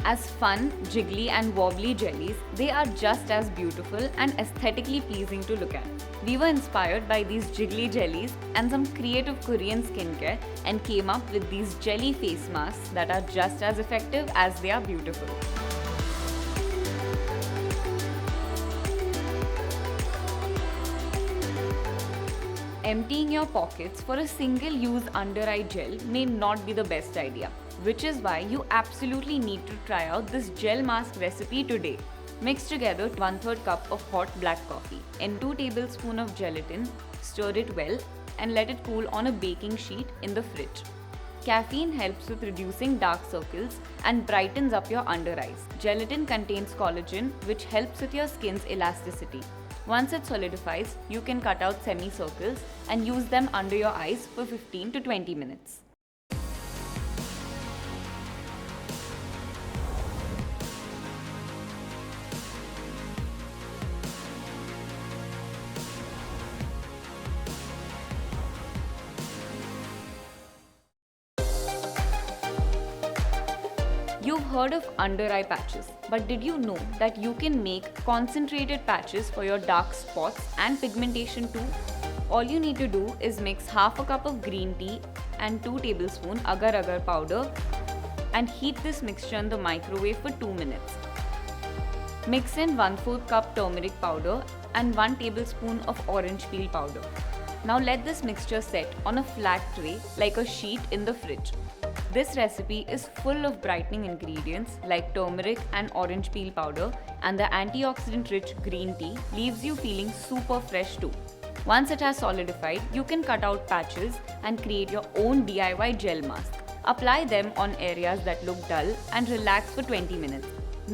As fun, jiggly and wobbly jellies, they are just as beautiful and aesthetically pleasing to look at. We were inspired by these jiggly jellies and some creative Korean skincare and came up with these jelly face masks that are just as effective as they are beautiful. Emptying your pockets for a single-use under-eye gel may not be the best idea, which is why you absolutely need to try out this gel mask recipe today. Mix together 1/3 cup of hot black coffee and 2 tablespoons of gelatin, stir it well and let it cool on a baking sheet in the fridge. Caffeine helps with reducing dark circles and brightens up your under eyes. Gelatin contains collagen, which helps with your skin's elasticity. Once it solidifies, you can cut out semicircles and use them under your eyes for 15 to 20 minutes. You've heard of under eye patches, but did you know that you can make concentrated patches for your dark spots and pigmentation too? All you need to do is mix half a cup of green tea and 2 tablespoons agar agar powder and heat this mixture in the microwave for 2 minutes. Mix in 1/4 cup turmeric powder and 1 tablespoon of orange peel powder. Now let this mixture set on a flat tray like a sheet in the fridge. This recipe is full of brightening ingredients like turmeric and orange peel powder, and the antioxidant rich green tea leaves you feeling super fresh too. Once it has solidified, you can cut out patches and create your own DIY gel mask. Apply them on areas that look dull and relax for 20 minutes.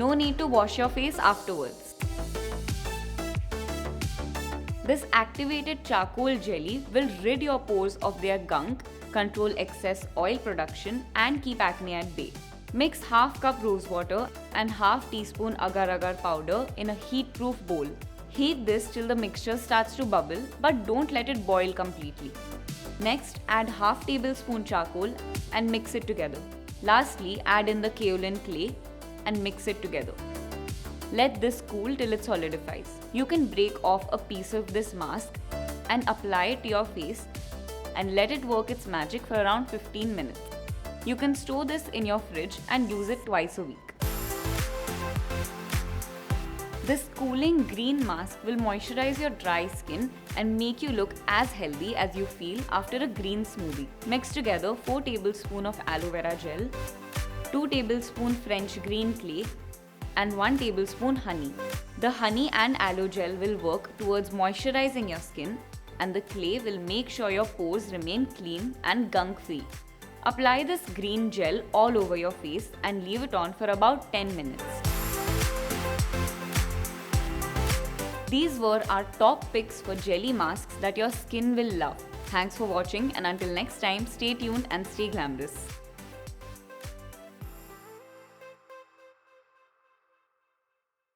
No need to wash your face afterwards. This activated charcoal jelly will rid your pores of their gunk, control excess oil production and keep acne at bay. Mix half cup rose water and half teaspoon agar agar powder in a heat-proof bowl. Heat this till the mixture starts to bubble, but don't let it boil completely. Next, add half tablespoon charcoal and mix it together. Lastly, add in the kaolin clay and mix it together. Let this cool till it solidifies. You can break off a piece of this mask and apply it to your face and let it work its magic for around 15 minutes. You can store this in your fridge and use it twice a week. This cooling green mask will moisturize your dry skin and make you look as healthy as you feel after a green smoothie. Mix together 4 tablespoons of aloe vera gel, 2 tablespoons French green clay, and 1 tablespoon honey. The honey and aloe gel will work towards moisturizing your skin, and the clay will make sure your pores remain clean and gunk free. Apply this green gel all over your face and leave it on for about 10 minutes. These were our top picks for jelly masks that your skin will love. Thanks for watching, and until next time, stay tuned and stay glamorous.